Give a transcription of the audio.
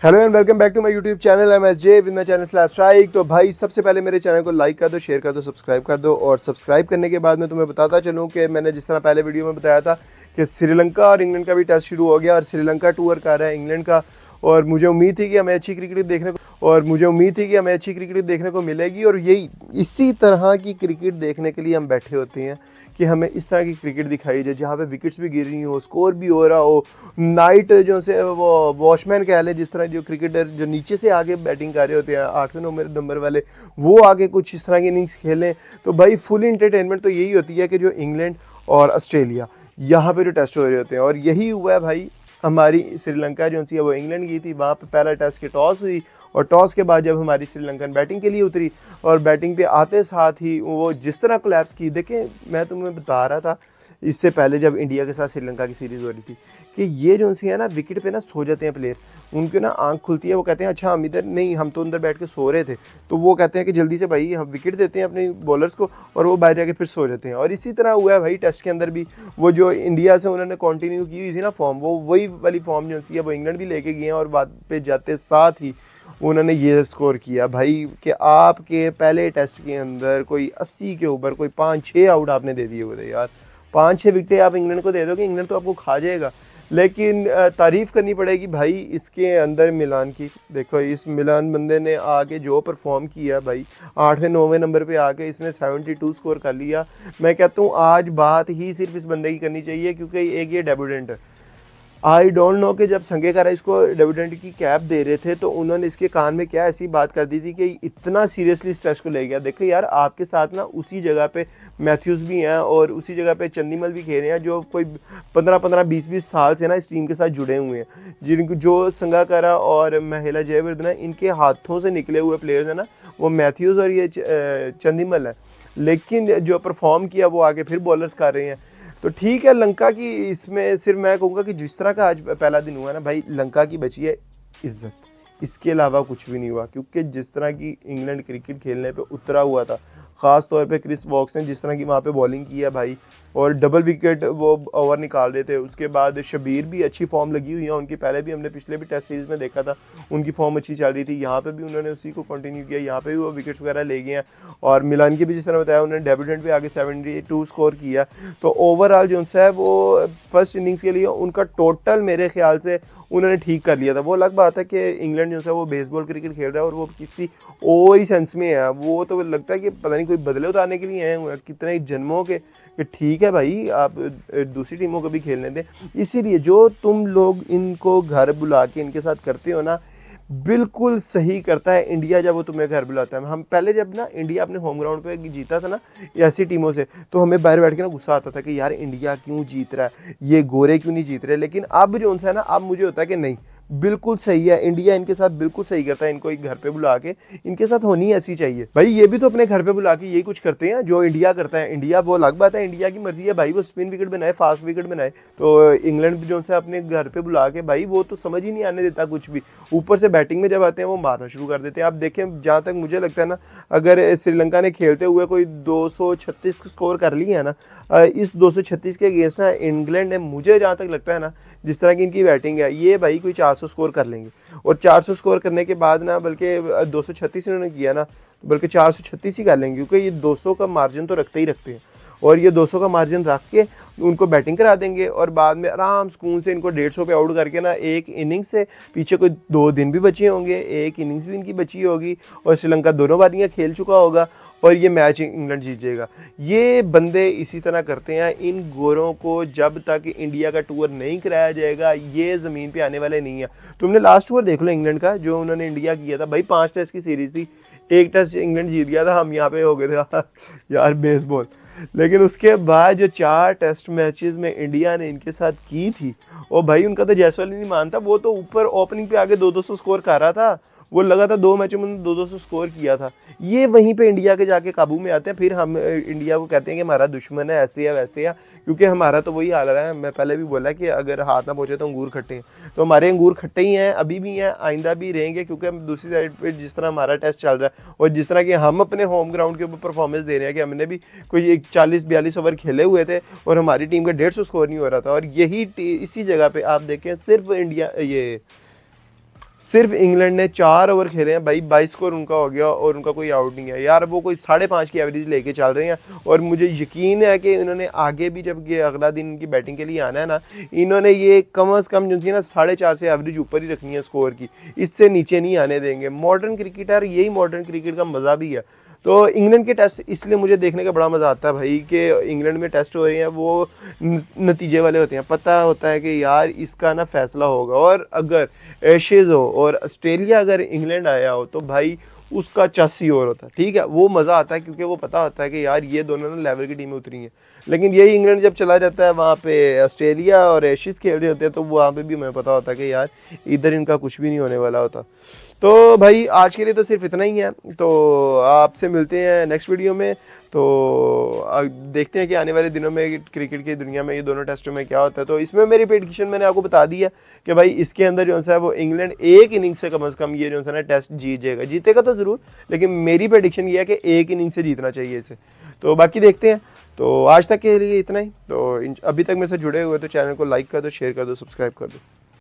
Hello and welcome back to my YouTube channel. I am SJ with my channel Slab Strike. तो भाई सबसे पहले मेरे channel को लाइक कर दो, शेयर कर दो, सब्सक्राइब कर दो। और सब्सक्राइब करने के बाद मैं तुम्हें बताता चलूँ कि मैंने जिस तरह पहले वीडियो में बताया था कि श्रीलंका और इंग्लैंड का भी टेस्ट शुरू हो गया और श्रीलंका टूर कर रहा है इंग्लैंड का। और मुझे उम्मीद थी कि हमें अच्छी क्रिकेट देखने को मिलेगी। और यही इसी तरह की क्रिकेट देखने के लिए हम बैठे होते हैं कि हमें इस तरह की क्रिकेट दिखाई जाए जहाँ पे विकेट्स भी गिर रही हो, स्कोर भी हो रहा हो, नाइट जो से वो वॉचमैन कह लें, जिस तरह जो क्रिकेटर जो नीचे से आगे बैटिंग कर रहे होते हैं 8वें नंबर वाले, वो आगे कुछ इस तरह की इनिंग्स खेलें। तो भाई फुल इंटरटेनमेंट तो यही होती है कि जो इंग्लैंड और ऑस्ट्रेलिया यहाँ पे जो टेस्ट हो रहे होते हैं। और यही हुआ है भाई। हमारी श्रीलंका जो सी है वो इंग्लैंड गई थी, वहाँ पे पहला टेस्ट की टॉस हुई और टॉस के बाद जब हमारी श्रीलंकन बैटिंग के लिए उतरी और बैटिंग पे आते साथ ही वो जिस तरह कोलैप्स की, देखें मैं तुम्हें बता रहा था इससे पहले जब इंडिया के साथ श्रीलंका की सीरीज़ हो रही थी कि ये जो सी है ना विकेट पे ना सो जाते हैं प्लेयर, उनकी ना आंख खुलती है, वो कहते हैं अच्छा हम इधर नहीं, हम तो अंदर बैठ के सो रहे थे। तो वो कहते हैं कि जल्दी से भाई हम विकेट देते हैं अपने बॉलर्स को, और वो बाहर जाके फिर सो जाते हैं। और इसी तरह हुआ है भाई टेस्ट के अंदर भी। वो जो इंडिया से उन्होंने कंटिन्यू की हुई थी ना फॉर्म, वो वही वाली फॉर्म जो सी है वो इंग्लैंड भी लेके गए हैं। और बाद पे जाते साथ ही उन्होंने ये स्कोर किया भाई कि आपके पहले टेस्ट के अंदर कोई 80 के ऊपर कोई 5-6 आउट आपने दे दिए हुए थे यार। 5-6 विकेटें आप इंग्लैंड को दे दो कि इंग्लैंड तो आपको खा जाएगा। लेकिन तारीफ़ करनी पड़ेगी भाई इसके अंदर मिलान की। देखो इस मिलान बंदे ने आके जो परफॉर्म किया भाई, 8वें 9वें नंबर पे आके इसने 72 स्कोर कर लिया। मैं कहता हूँ आज बात ही सिर्फ इस बंदे की करनी चाहिए क्योंकि एक ये डेब्यूटेंट है। आई डोंट नो कि जब संगेकारा इसको डेब्यूटेंट की कैप दे रहे थे तो उन्होंने इसके कान में क्या ऐसी बात कर दी थी कि इतना सीरियसली इस टेस्ट को ले गया। देखो यार आपके साथ ना उसी जगह पे मैथ्यूज़ भी हैं और उसी जगह पे चंदीमल भी खेल रहे हैं जो कोई 15-15 20-20 साल से ना इस टीम के साथ जुड़े हुए हैं। जिनको जो संगेकारा और महिला जयवर्धन है इनके हाथों से निकले हुए प्लेयर्स हैं ना, वो मैथ्यूज़ और ये चंदीमल है। लेकिन जो परफॉर्म किया वो आगे फिर बॉलर्स कर रहे हैं। तो ठीक है, लंका की इसमें सिर्फ मैं कहूँगा कि जिस तरह का आज पहला दिन हुआ ना भाई, लंका की बची है इज्जत, इसके अलावा कुछ भी नहीं हुआ। क्योंकि जिस तरह की इंग्लैंड क्रिकेट खेलने पे उतरा हुआ था, ख़ास तौर पे क्रिस वॉक्स ने जिस तरह की वहाँ पे बॉलिंग की है भाई, और डबल विकेट वो ओवर निकाल रहे थे। उसके बाद शबीर भी अच्छी फॉर्म लगी हुई है उनकी, पहले भी हमने पिछले भी टेस्ट सीरीज़ में देखा था उनकी फॉर्म अच्छी चल रही थी। यहाँ पे भी उन्होंने उसी को कंटिन्यू किया, यहाँ पे भी वो विकेट्स वगैरह ले गए हैं। और मिलान की भी जिस तरह बताया उन्होंने डेब्यूटेंट पे आगे 72 स्कोर किया। तो ओवरऑल जो है वो फर्स्ट इनिंग्स के लिए उनका टोटल मेरे ख्याल से उन्होंने ठीक कर लिया था। वो अलग बात है कि इंग्लैंड जो है वो बेसबॉल क्रिकेट खेल रहा है और वो किसी और ही सेंस में है। वो तो लगता है कि पता नहीं कोई बदले उतारने के लिए आए हुए हैं कितने जन्मों के, कि ठीक है भाई आप दूसरी टीमों को भी खेलने दें। इसीलिए जो तुम लोग इनको घर बुला के इनके साथ करते हो ना, बिल्कुल सही करता है इंडिया जब वो तुम्हें घर बुलाता है। हम पहले जब ना इंडिया अपने होम ग्राउंड पे जीता था ना ऐसी टीमों से, तो हमें बाहर बैठ के ना गुस्सा आता था कि यार इंडिया क्यों जीत रहा है, ये गोरे क्यों नहीं जीत रहे। लेकिन अब जो उनसे है ना, अब मुझे होता है कि नहीं बिल्कुल सही है, इंडिया इनके साथ बिल्कुल सही करता है। इनको एक घर पे बुला के इनके साथ होनी ऐसी चाहिए भाई। ये भी तो अपने घर पे बुला के यही कुछ करते हैं जो इंडिया करता है। इंडिया वो अलग बात है, इंडिया की मर्जी है भाई, वो स्पिन विकेट बनाए, फास्ट विकेट बनाए। तो इंग्लैंड जो से अपने घर पे बुला के भाई वो तो समझ ही नहीं आने देता कुछ भी। ऊपर से बैटिंग में जब आते हैं वो मारना शुरू कर देते हैं। आप देखें, जहाँ तक मुझे लगता है ना, अगर श्रीलंका ने खेलते हुए कोई 236 स्कोर कर लिया है ना, इस 236 के अगेंस्ट ना इंग्लैंड ने, मुझे जहाँ तक लगता है ना, जिस तरह की इनकी बैटिंग है, ये भाई कोई 400 स्कोर कर लेंगे। और 400 स्कोर करने के बाद ना, बल्कि 236 इन्होंने किया ना, बल्कि 436 ही कर लेंगे क्योंकि ये 200 का मार्जिन तो रखते ही रखते हैं। और ये 200 का मार्जिन रख के उनको बैटिंग करा देंगे और बाद में आराम सुकून से इनको 150 पे आउट करके ना, एक इनिंग्स से पीछे कोई 2 दिन भी बचे होंगे, एक इनिंग्स भी इनकी बची होगी और श्रीलंका दोनों बारियाँ खेल चुका होगा और ये मैच इंग्लैंड जीत जाएगा। ये बंदे इसी तरह करते हैं। इन गोरों को जब तक इंडिया का टूर नहीं कराया जाएगा ये ज़मीन पे आने वाले नहीं है। तुमने लास्ट टूर देख लो इंग्लैंड का जो उन्होंने इंडिया किया था भाई, 5 टेस्ट की सीरीज़ थी, एक टेस्ट इंग्लैंड जीत गया था, हम यहाँ पे हो गए थे यार बेसबॉल। लेकिन उसके बाद जो 4 टेस्ट मैचेस में इंडिया ने इनके साथ की थी, और भाई उनका तो जायसवाल ही नहीं मानता, वो तो ऊपर ओपनिंग पे आगे 200 स्कोर कर रहा था। वो लगा था 2 मैचों में 200 स्कोर किया था। ये वहीं पे इंडिया के जाके काबू में आते हैं, फिर हम इंडिया को कहते हैं कि हमारा दुश्मन है, ऐसे है वैसे है। क्योंकि हमारा तो वही हाल है, मैं पहले भी बोला कि अगर हाथ ना पहुँचे तो अंगूर खट्टे हैं। तो हमारे अंगूर खट्टे ही हैं, अभी भी हैं, आइंदा भी रहेंगे। क्योंकि हम दूसरी साइड पर जिस तरह हमारा टेस्ट चल रहा है और जिस तरह कि हम अपने होम ग्राउंड के ऊपर परफॉर्मेंस दे रहे हैं कि हमने भी कोई 40-42 ओवर खेले हुए थे और हमारी टीम का 150 स्कोर नहीं हो रहा था। और यही इसी जगह पर आप देखें सिर्फ इंडिया, ये सिर्फ इंग्लैंड ने 4 ओवर खेले हैं भाई, 22 स्कोर उनका हो गया और उनका कोई आउट नहीं है यार। वो कोई 5.5 की एवरेज लेके चल रहे हैं और मुझे यकीन है कि इन्होंने आगे भी जब ये अगला दिन इनकी बैटिंग के लिए आना है ना, इन्होंने ये कम अज़ कम जो थी ना 4.5 से एवरेज ऊपर ही रखनी है स्कोर की, इससे नीचे नहीं आने देंगे। मॉडर्न क्रिकेटर, यही मॉडर्न क्रिकेट का मज़ा भी है। तो इंग्लैंड के टेस्ट इसलिए मुझे देखने का बड़ा मज़ा आता है भाई कि इंग्लैंड में टेस्ट हो रहे हैं, वो नतीजे वाले होते हैं, पता होता है कि यार इसका ना फैसला होगा। और अगर एशेज़ हो और ऑस्ट्रेलिया अगर इंग्लैंड आया हो तो भाई उसका 84 ओवर होता है, ठीक है, वो मज़ा आता है क्योंकि वो पता होता है कि यार ये दोनों ना लेवल की टीमें उतरी हैं। लेकिन यही इंग्लैंड जब चला जाता है वहाँ पे ऑस्ट्रेलिया और एशेज़ खेल रहे होते हैं तो वहाँ पे भी हमें पता होता है कि यार इधर इनका कुछ भी नहीं होने वाला होता। तो भाई आज के लिए तो सिर्फ इतना ही है, तो आपसे मिलते हैं नेक्स्ट वीडियो में। तो देखते हैं कि आने वाले दिनों में क्रिकेट की दुनिया में ये दोनों टेस्टों में क्या होता है। तो इसमें मेरी प्रेडिक्शन मैंने आपको बता दी है कि भाई इसके अंदर जो है वो इंग्लैंड एक इनिंग से कम से कम ये जो है ना टेस्ट जीत जाएगा, जीतेगा तो ज़रूर, लेकिन मेरी प्रेडिक्शन ये है कि एक इनिंग से जीतना चाहिए इसे। तो बाकी देखते हैं। तो आज तक के लिए इतना ही। तो अभी तक मेरे से जुड़े हुए तो चैनल को लाइक कर दो, शेयर कर दो, सब्सक्राइब कर दो।